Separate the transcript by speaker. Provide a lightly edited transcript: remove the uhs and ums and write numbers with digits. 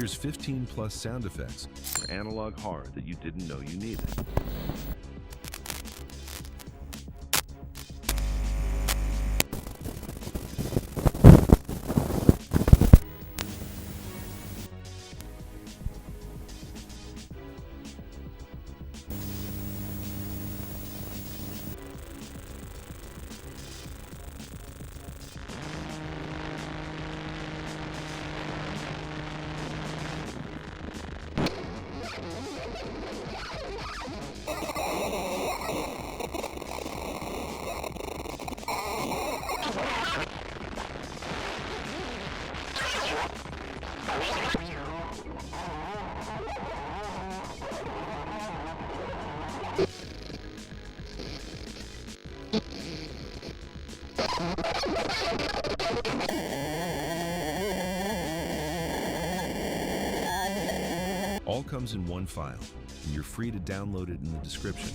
Speaker 1: Here's 15 plus sound effects for analog horror that you didn't know you needed. All comes in one file, and you're free to download it in the description.